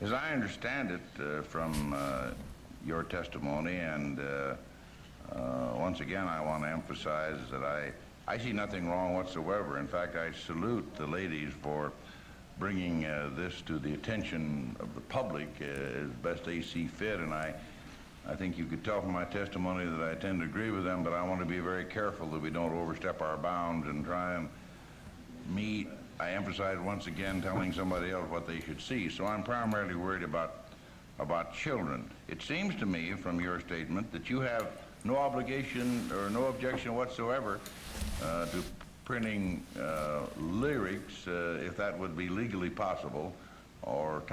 As I understand it from your testimony, and once again I want to emphasize that I see nothing wrong whatsoever. In fact, I salute the ladies for bringing this to the attention of the public as best they see fit, and I think you could tell from my testimony that I tend to agree with them, but I want to be very careful that we don't overstep our bounds and try and meet. I emphasize once again telling somebody else what they should see. So I'm primarily worried about children. It seems to me from your statement that you have no obligation or no objection whatsoever to printing lyrics, if that would be legally possible, or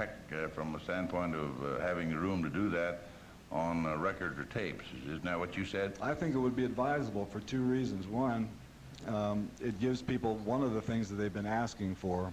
from a standpoint of having the room to do that on records or tapes. Isn't that what you said? I think it would be advisable for two reasons. One, it gives people one of the things that they've been asking for.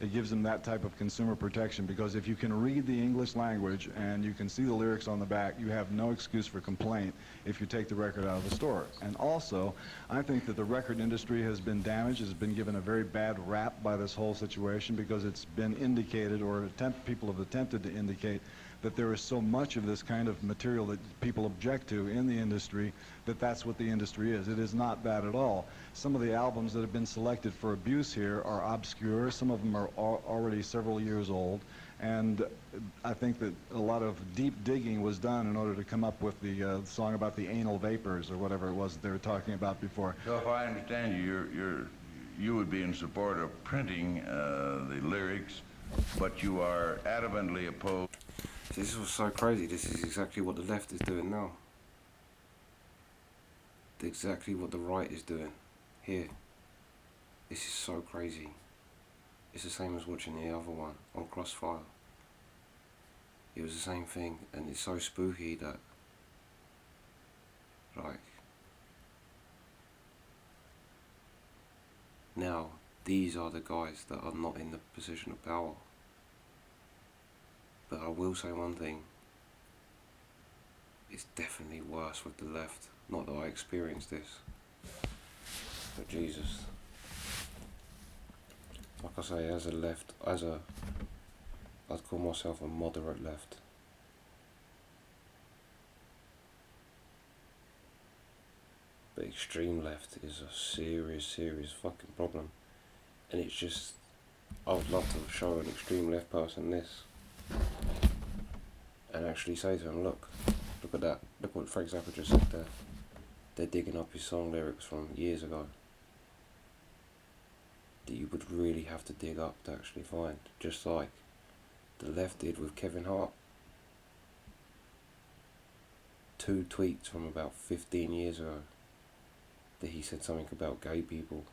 It gives them that type of consumer protection, because if you can read the English language and you can see the lyrics on the back, you have no excuse for complaint if you take the record out of the store. And also, I think that the record industry has been damaged, has been given a very bad rap by this whole situation, because it's been indicated, or people have attempted to indicate, that there is so much of this kind of material that people object to in the industry, that that's what the industry is. It is not that at all. Some of the albums that have been selected for abuse here are obscure. Some of them are already several years old. And I think that a lot of deep digging was done in order to come up with the song about the anal vapors, or whatever it was that they were talking about before. So if I understand you, you would be in support of printing the lyrics, but you are adamantly opposed. This was so crazy. This is exactly what the left is doing now. Exactly what the right is doing here. This is so crazy. It's the same as watching the other one on Crossfire. It was the same thing, and it's so spooky that, like, now these are the guys that are not in the position of power. But I will say one thing, it's definitely worse with the left. Not that I experienced this, but Jesus. Like I say, as a left, I'd call myself a moderate left. But extreme left is a serious, serious fucking problem. And it's just, I would love to show an extreme left person this. And actually say to him, look at that, look what Frank Zappa just said there. They're digging up his song lyrics from years ago that you would really have to dig up to actually find, just like the left did with Kevin Hart. 2 tweets from about 15 years ago that he said something about gay people,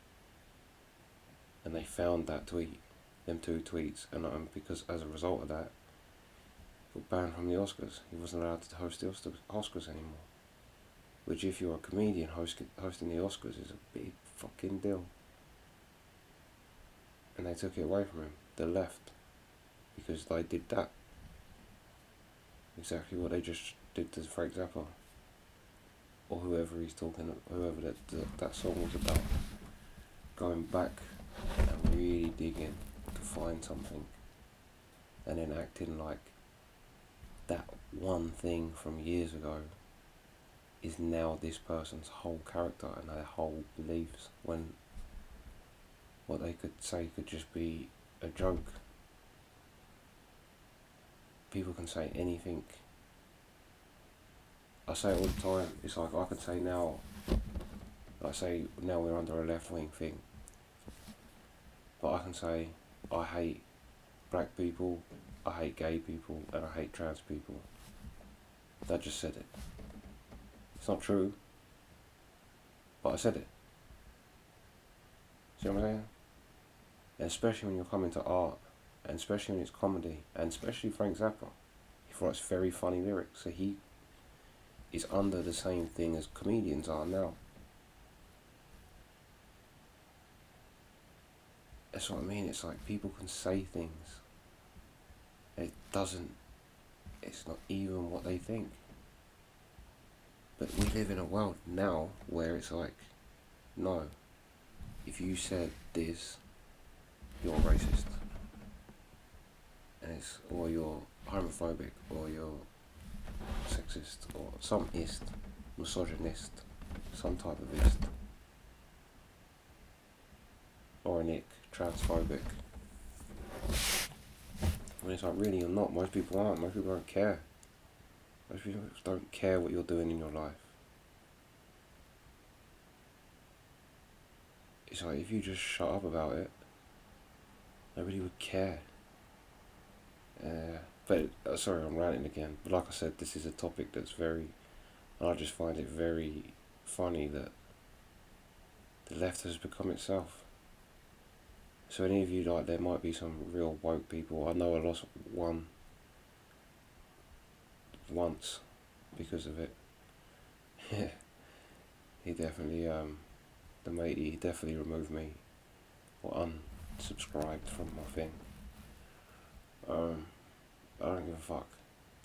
and they found that tweet, them 2 tweets, and because as a result of that, got banned from the Oscars. He wasn't allowed to host the Oscars anymore. Which, if you're a comedian hosting the Oscars, is a big fucking deal. And they took it away from him, the left, because they did that. Exactly what they just did to Frank Zappa, or whoever he's talking, whoever that song was about. Going back and really digging to find something, and then acting like that one thing from years ago is now this person's whole character and their whole beliefs, when what they could say could just be a joke. People can say anything. I say it all the time. It's like I could say now, I say now we're under a left-wing thing, but I can say I hate black people, I hate gay people, and I hate trans people. That just said it. It's not true, but I said it. See what I'm saying? And especially when you're coming to art, and especially when it's comedy, and especially Frank Zappa. He writes very funny lyrics, so he is under the same thing as comedians are now. That's what I mean. It's like people can say things, and it's not even what they think. But we live in a world now where it's like, no, if you said this, you're a racist. this, or you're homophobic, or you're sexist, or some ist, misogynist, some type of ist, or an ick, transphobic. When it's like, really, you're not. Most people aren't. Most people don't care. Most people don't care what you're doing in your life. It's like, if you just shut up about it, nobody would care. But sorry, I'm ranting again. But like I said, this is a topic that's and I just find it very funny that the left has become itself. So any of you, like, there might be some real woke people. I know I lost one once because of it. He definitely, the matey, he definitely removed me or unsubscribed from my thing. I don't give a fuck.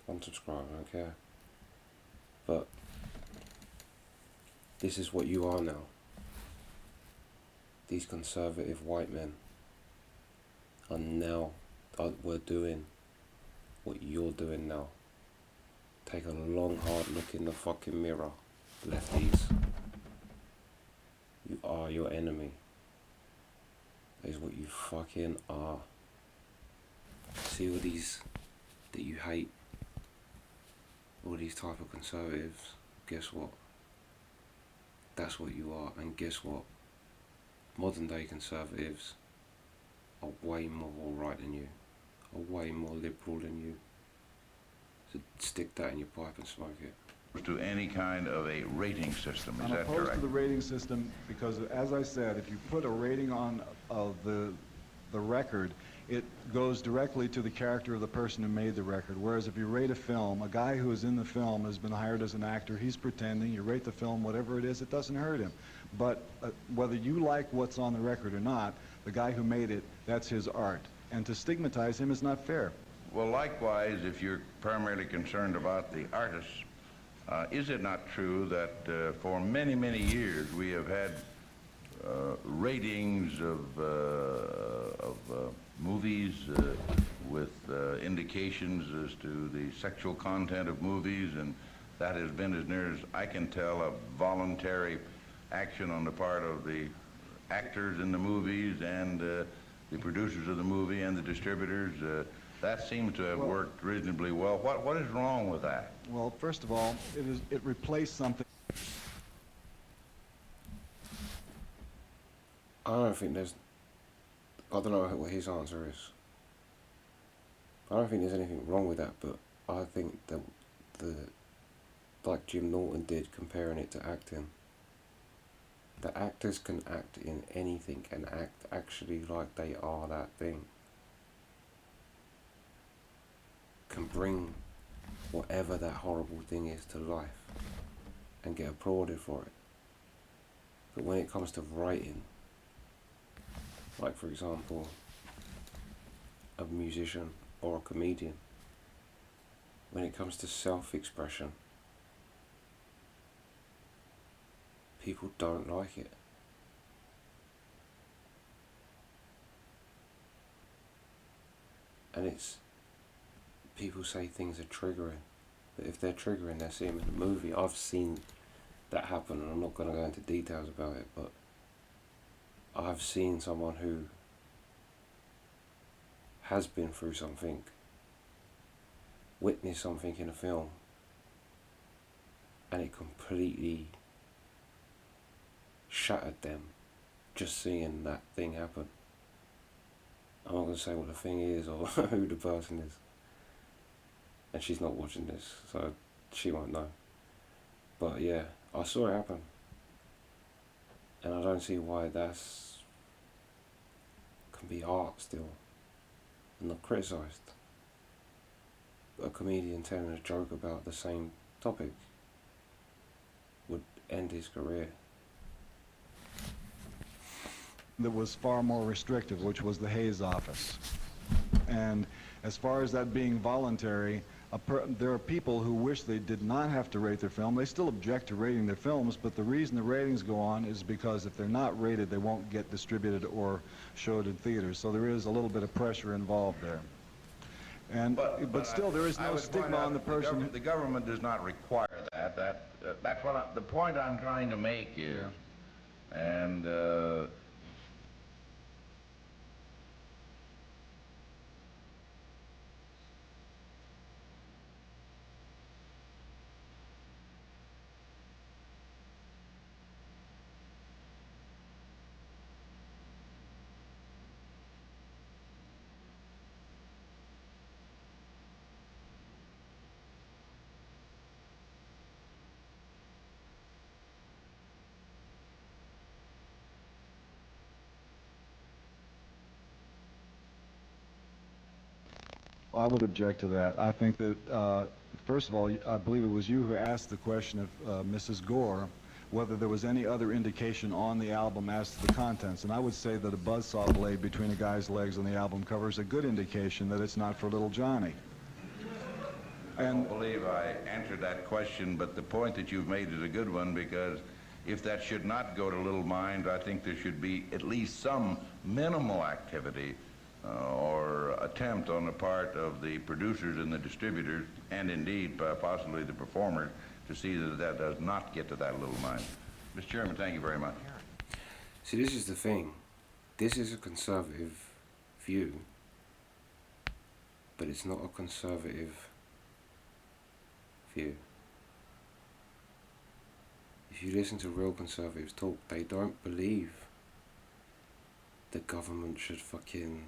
Unsubscribe, I don't care. But this is what you are now. These conservative white men we're doing what you're doing now. Take a long hard look in the fucking mirror, lefties. You are your enemy. That is what you fucking are. See all these that you hate, all these type of conservatives, guess what? That's what you are. And guess what? Modern day conservatives are way more all-right than you, are way more liberal than you. So stick that in your pipe and smoke it. To any kind of a rating system, is I'm that opposed correct? to the rating system because, as I said, if you put a rating on the record, it goes directly to the character of the person who made the record. Whereas if you rate a film, a guy who is in the film has been hired as an actor, he's pretending, you rate the film, whatever it is, it doesn't hurt him. But whether you like what's on the record or not, the guy who made it, that's his art. And to stigmatize him is not fair. Well, likewise, if you're primarily concerned about the artists, is it not true that for many, many years we have had ratings of movies with indications as to the sexual content of movies, and that has been, as near as I can tell, a voluntary action on the part of the actors in the movies and the producers of the movie and the distributors? That seems to have worked reasonably well. What is wrong with that? Well, first of all, it replaced something. I don't know what his answer is. I don't think there's anything wrong with that, but I think that like Jim Norton did, comparing it to acting, the actors can act in anything and act actually like they are that thing. Can bring whatever that horrible thing is to life and get applauded for it. But when it comes to writing, like for example, a musician or a comedian, when it comes to self-expression, people don't like it. And people say things are triggering, but if they're triggering, they see them in the movie. I've seen that happen, and I'm not going to go into details about it, but I've seen someone who has been through something, witnessed something in a film, and it completely shattered them just seeing that thing happen. I'm not going to say what the thing is or who the person is. And she's not watching this, so she won't know. But yeah, I saw it happen. And I don't see why that's can be art still and not criticised. A comedian telling a joke about the same topic would end his career. That was far more restrictive, which was the Hayes office. And as far as that being voluntary, there are people who wish they did not have to rate their film. They still object to rating their films, but the reason the ratings go on is because if they're not rated, they won't get distributed or showed in theaters. So there is a little bit of pressure involved there. But still, there is I no would point stigma out on the that person. the government does not require that. That's what the point I'm trying to make is, and I would object to that. I think that, first of all, I believe it was you who asked the question of Mrs. Gore whether there was any other indication on the album as to the contents. And I would say that a buzzsaw blade between a guy's legs on the album cover is a good indication that it's not for little Johnny. I don't believe I answered that question, but the point that you've made is a good one, because if that should not go to little minds, I think there should be at least some minimal activity or attempt on the part of the producers and the distributors, and indeed possibly the performers, to see that that does not get to that little mind. Mr. Chairman, thank you very much. See, this is the thing. This is a conservative view, but it's not a conservative view. If you listen to real conservatives talk, they don't believe the government should fucking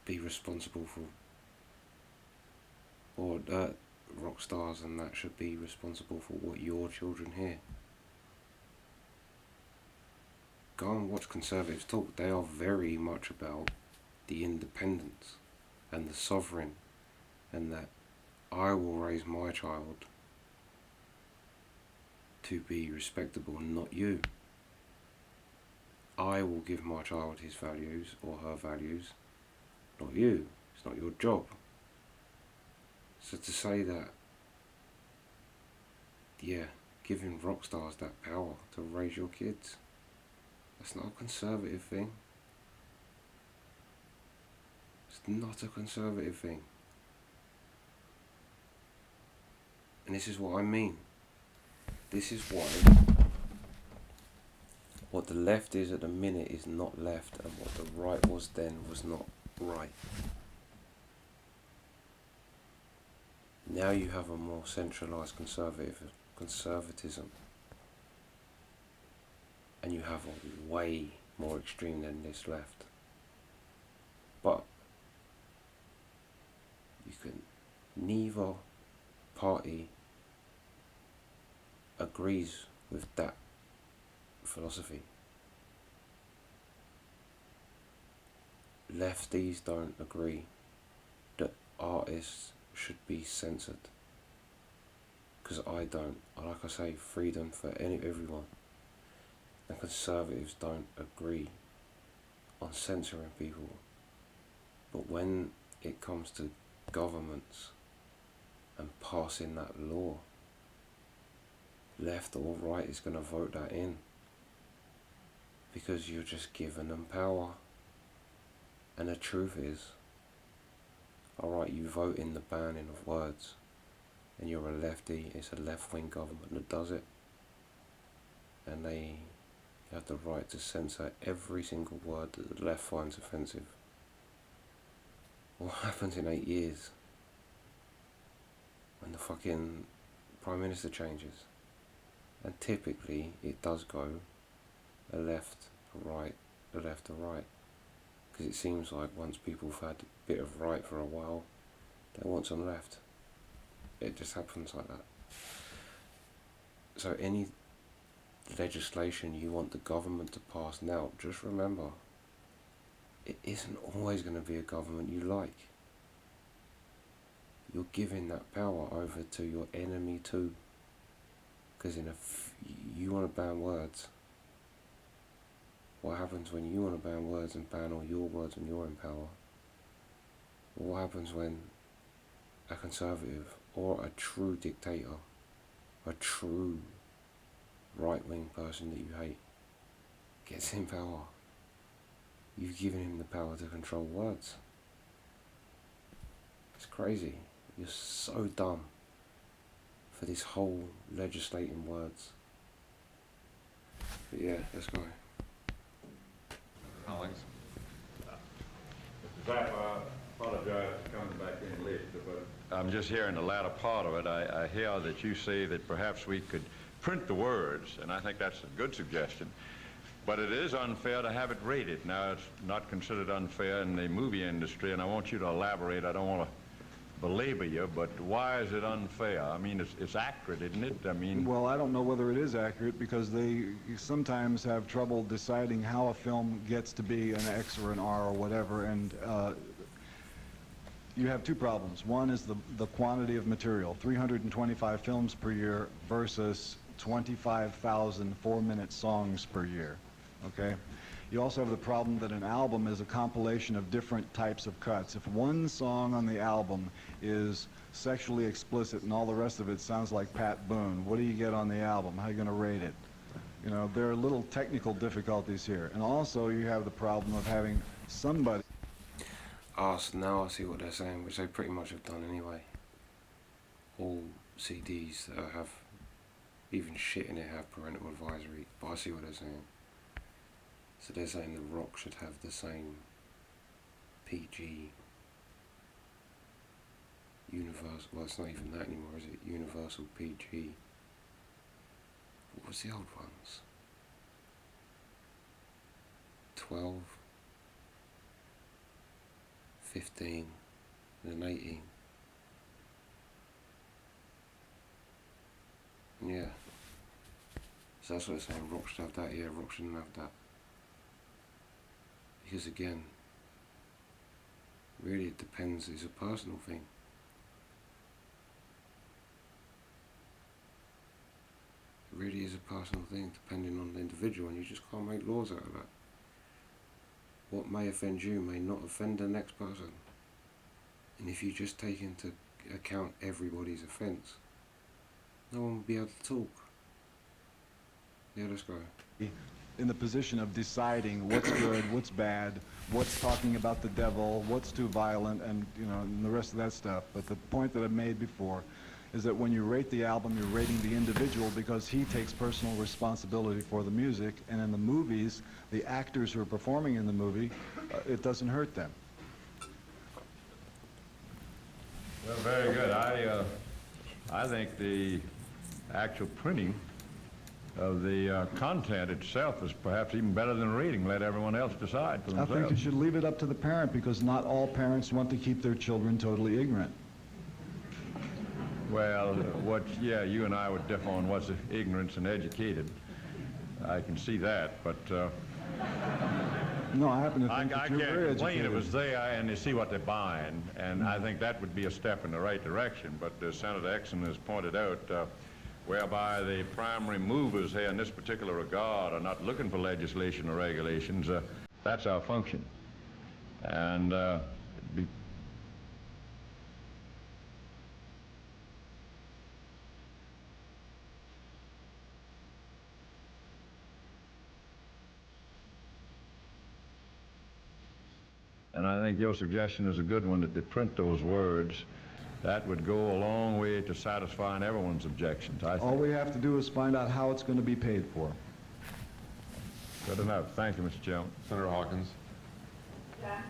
be responsible for, or rock stars and that should be responsible for what your children hear. Go and watch conservatives talk. They are very much about the independence and the sovereign, and that I will raise my child to be respectable, not you. I will give my child his values or her values, not you. It's not your job. So to say that, yeah, giving rock stars that power to raise your kids, that's not a conservative thing. It's not a conservative thing. And this is what I mean. This is why what the left is at the minute is not left, and what the right was then was not right. Now you have a more centralised conservatism, and you have a way more extreme than this left. But you can, neither party agrees with that philosophy. Lefties don't agree that artists should be censored, because I don't. Like I say, freedom for everyone. And conservatives don't agree on censoring people. But when it comes to governments and passing that law, left or right is going to vote that in, because you're just giving them power. And the truth is, alright, you vote in the banning of words, and you're a lefty, it's a left-wing government that does it, and they have the right to censor every single word that the left finds offensive. What happens in 8 years when the fucking Prime Minister changes? And typically it does go a left, a right, a left, a right. Because it seems like once people have had a bit of right for a while, they want some left. It just happens like that. So any legislation you want the government to pass now, just remember, it isn't always going to be a government you like. You're giving that power over to your enemy too. Because you want to ban words. What happens when you want to ban words and ban all your words when you're in power? What happens when a conservative or a true dictator, a true right-wing person that you hate, gets in power? You've given him the power to control words. It's crazy. You're so dumb for this whole legislating words. But yeah, let's go. Alex. Zappa, I apologize for coming back in late, but I'm just hearing the latter part of it. I hear that you say that perhaps we could print the words, and I think that's a good suggestion. But it is unfair to have it rated. Now, it's not considered unfair in the movie industry, and I want you to elaborate. I don't want to belabor you, but why is it unfair? I mean, it's accurate, isn't it? I mean... Well, I don't know whether it is accurate because they sometimes have trouble deciding how a film gets to be an X or an R or whatever, and you have two problems. One is the quantity of material, 325 films per year versus 25,000 four-minute songs per year, okay? You also have the problem that an album is a compilation of different types of cuts. If one song on the album is sexually explicit and all the rest of it sounds like Pat Boone, what do you get on the album? How are you going to rate it? You know, there are little technical difficulties here. And also you have the problem of having somebody... Ah, so now I see what they're saying, which they pretty much have done anyway. All CDs that have even shit in it have parental advisory, but I see what they're saying. So they're saying The Rock should have the same PG universal, well it's not even that anymore, is it? Universal PG. What was the old ones? 12, 15, and then 18. Yeah. So that's what they're saying, Rock should have that, yeah, Rock shouldn't have that. Because again, really it depends, it's a personal thing. It really is a personal thing depending on the individual, and you just can't make laws out of that. What may offend you may not offend the next person. And if you just take into account everybody's offence, no one will be able to talk. Yeah, let's go. in the position of deciding what's good, what's bad, what's talking about the devil, what's too violent, and and the rest of that stuff. But the point that I made before is that when you rate the album, you're rating the individual because he takes personal responsibility for the music, and in the movies, the actors who are performing in the movie, it doesn't hurt them. Well, very good. I think the actual printing of the content itself is perhaps even better than reading. Let everyone else decide for themselves. I think you should leave it up to the parent because not all parents want to keep their children totally ignorant. Well, you and I would differ on what's ignorance and educated. I can see that, but no, I happen to think that you're very I can't complain. educated. It was there, and they see what they're buying, and I think that would be a step in the right direction. But as Senator Exon has pointed out, whereby the primary movers here in this particular regard are not looking for legislation or regulations, that's our function. And I think your suggestion is a good one, that they print those words. That would go a long way to satisfying everyone's objections, I think. All we have to do is find out how it's going to be paid for. Good enough. Thank you, Mr. Chairman. Senator Hawkins. Yeah.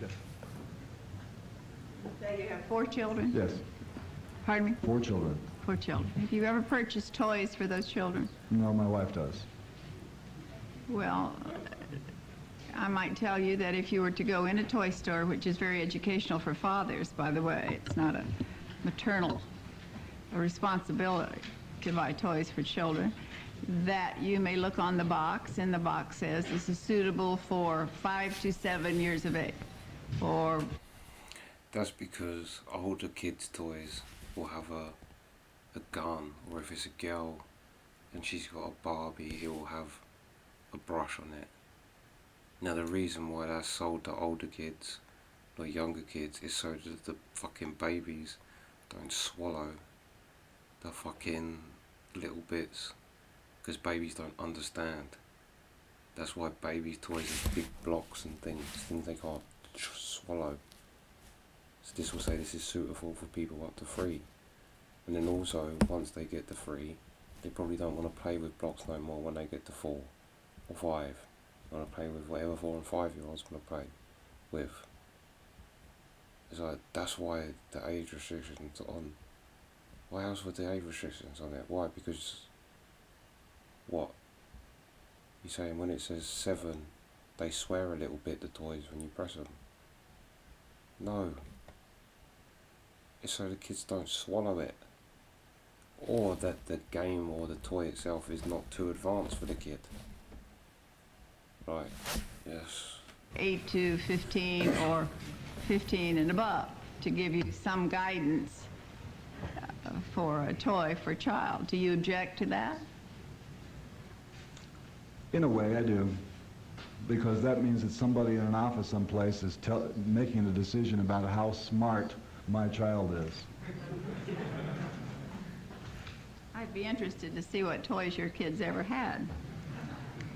You say you have 4 children? Yes, Pardon me? 4 children. 4 children. Have you ever purchased toys for those children? No, my wife does. Well, I might tell you that if you were to go in a toy store, which is very educational for fathers, by the way, it's not a maternal responsibility to buy toys for children, that you may look on the box, and the box says this is suitable for 5 to 7 years of age, or... That's because older kids' toys will have a gun, or if it's a girl and she's got a Barbie, it will have a brush on it. Now the reason why that's sold to older kids, not younger kids, is so that the fucking babies don't swallow the fucking little bits, because babies don't understand. That's why babies' toys are big blocks and things they can't swallow. So this will say this is suitable for people up to 3. And then also, once they get to 3, they probably don't want to play with blocks no more when they get to 4 or 5. They want to play with whatever 4 and 5-year-olds want to play with. It's like, that's why the age restrictions are on. Why else would the age restrictions on it? Why? Because, what? You're saying when it says 7, they swear a little bit, the toys, when you press them. No. It's so the kids don't swallow it. Or that the game or the toy itself is not too advanced for the kid. Right, yes. 8 to 15 or 15 and above, to give you some guidance for a toy for a child. Do you object to that? In a way, I do, because that means that somebody in an office someplace is making a decision about how smart my child is. I'd be interested to see what toys your kids ever had,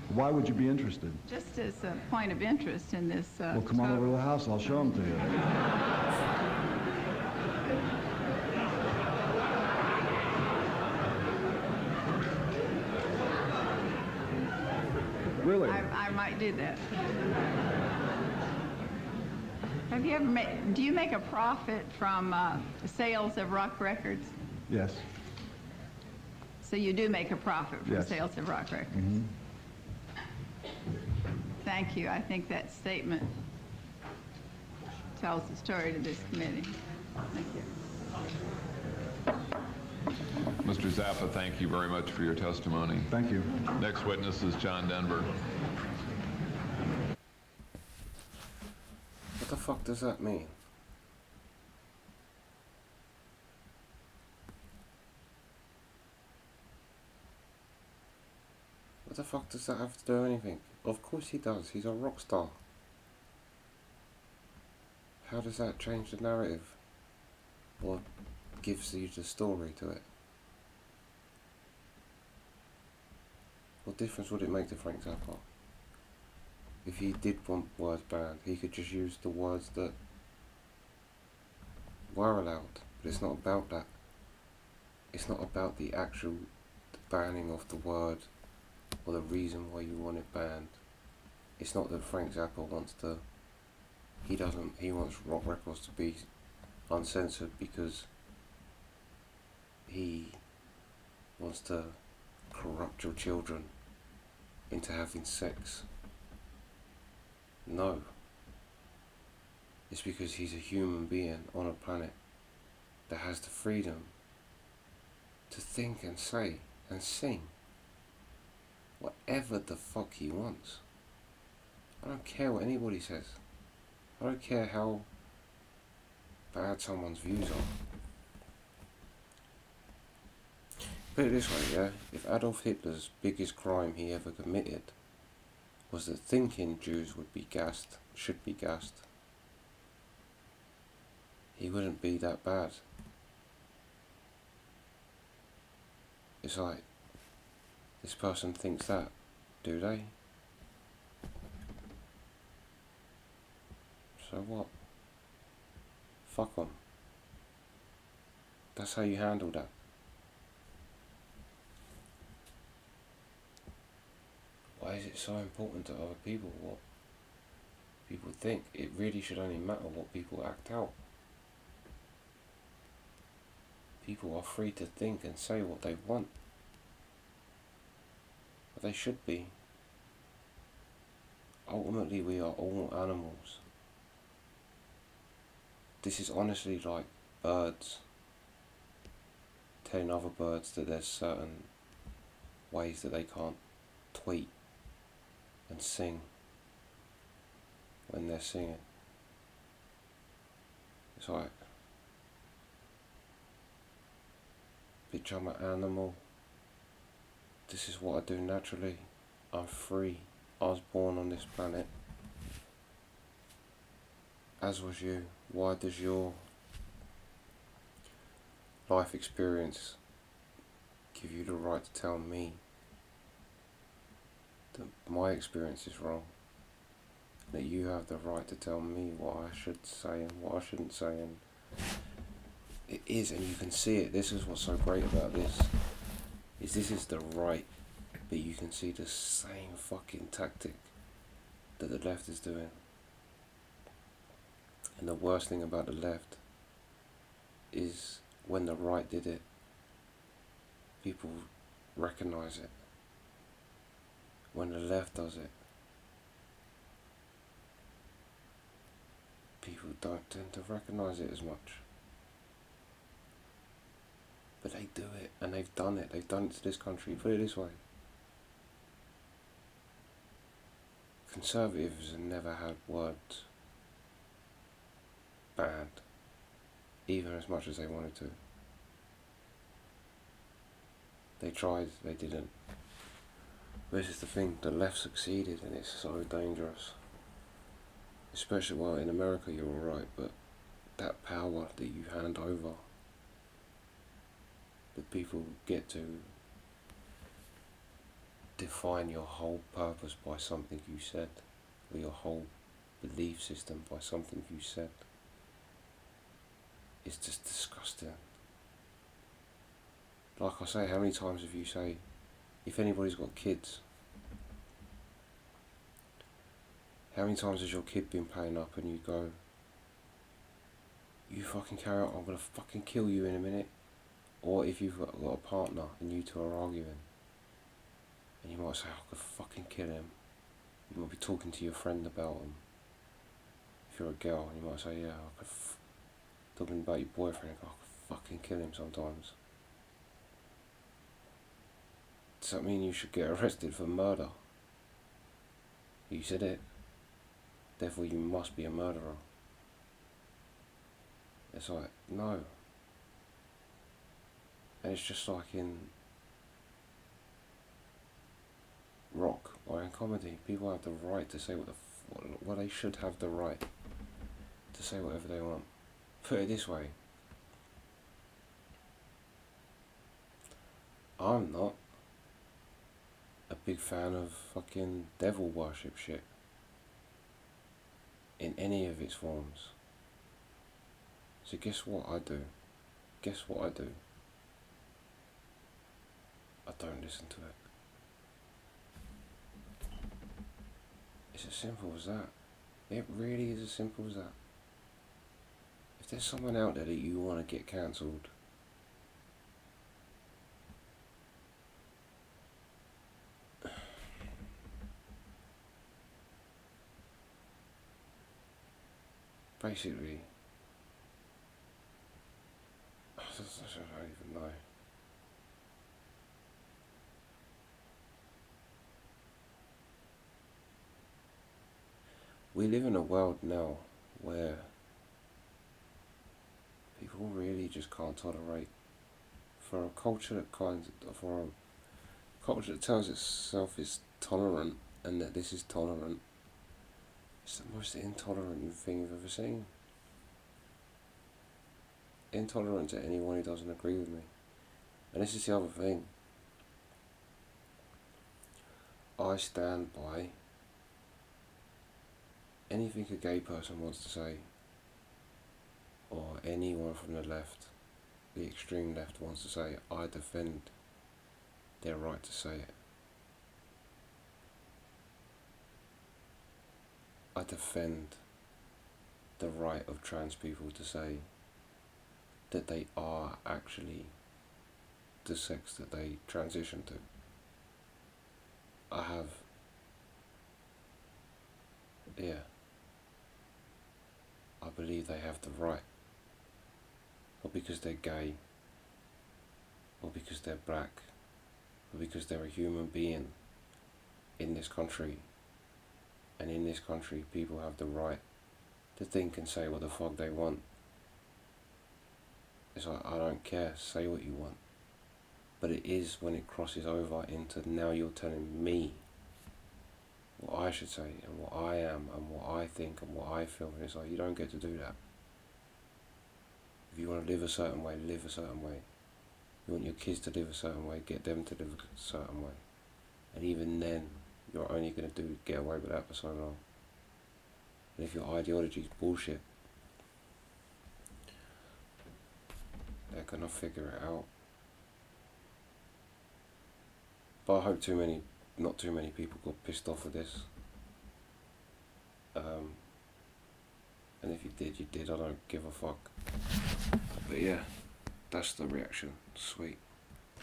Why would you be interested? just as a point of interest in this. Well, come on over to the house. I'll show them to you. Really? I might do that. Have you ever do you make a profit from sales of rock records? Yes. So you do make a profit from Yes. sales of rock records? Mm-hmm. Thank you. I think that statement tells the story to this committee. Thank you. Mr. Zappa, thank you very much for your testimony. Thank you. Next witness is John Denver. What the fuck does that mean? What the fuck does that have to do with anything? Of course he does. He's a rock star. How does that change the narrative? Or gives you the story to it? What difference would it make to Frank Zappa? If he did want words banned, he could just use the words that were allowed. But it's not about that. It's not about the actual banning of the word or the reason why you want it banned. It's not that Frank Zappa wants to. He wants rock records to be uncensored because he wants to corrupt your children into having sex. No. It's because he's a human being on a planet that has the freedom to think and say and sing whatever the fuck he wants. I don't care what anybody says. I don't care how bad someone's views are. Put it this way, yeah? If Adolf Hitler's biggest crime he ever committed was that thinking Jews would be gassed, should be gassed, he wouldn't be that bad. It's like, this person thinks that, do they? So what? Fuck 'em. That's how you handle that. Why is it so important to other people what people think? It really should only matter what people act out. People are free to think and say what they want. But they should be. Ultimately, we are all animals. This is honestly like birds telling other birds that there's certain ways that they can't tweet and sing when they're singing. It's like, bitch, I'm an animal. This is what I do naturally. I'm free. I was born on this planet. As was you. Why does your life experience give you the right to tell me that my experience is wrong. That you have the right to tell me what I should say and what I shouldn't say, and it is, and you can see it. This is what's so great about this, is this is the right, but you can see the same fucking tactic that the left is doing. And the worst thing about the left is when the right did it, people recognize it. When the left does it, people don't tend to recognize it as much. But they do it, and they've done it. They've done it to this country. Put it this way. Conservatives have never had words banned, even as much as they wanted to. They tried, they didn't. This is the thing, the left succeeded, and it's so dangerous. Especially, well, in America you're alright, but that power that you hand over, that people get to define your whole purpose by something you said, or your whole belief system by something you said, it's just disgusting. Like I say, how many times have you say, if anybody's got kids, how many times has your kid been playing up and you go, you fucking carry on, I'm gonna fucking kill you in a minute? Or if you've got a partner and you two are arguing, and you might say, I could fucking kill him. You might be talking to your friend about him. If you're a girl, you might say, yeah, I could talking about your boyfriend, I could fucking kill him sometimes. Does that mean you should get arrested for murder? You said it. Therefore you must be a murderer. It's like, no. And it's just like in rock or in comedy, people have the right to say what they should have the right to say whatever they want. Put it this way, I'm not a big fan of fucking devil worship shit in any of its forms. So guess what I do? Guess what I do? I don't listen to it. It's as simple as that. It really is as simple as that. If there's someone out there that you want to get cancelled, basically, I don't even know. We live in a world now where people really just can't tolerate, for a culture that tells itself is tolerant and that this is tolerant. It's the most intolerant thing you've ever seen. Intolerant to anyone who doesn't agree with me. And this is the other thing. I stand by anything a gay person wants to say, or anyone from the left, the extreme left wants to say, I defend their right to say it. I defend the right of trans people to say that they are actually the sex that they transition to. I have, I believe they have the right. Not because they're gay, or because they're black, but because they're a human being in this country. And in this country, people have the right to think and say what the fuck they want. It's like, I don't care, say what you want. But it is when it crosses over into, now you're telling me what I should say, and what I am, and what I think, and what I feel. And it's like, you don't get to do that. If you want to live a certain way, live a certain way. You want your kids to live a certain way, get them to live a certain way. And even then, you're only going to get away with that for so long. And if your ideology is bullshit, they're going to figure it out. But I hope not too many people got pissed off with this. And if you did, you did. I don't give a fuck. But yeah, that's the reaction. Sweet.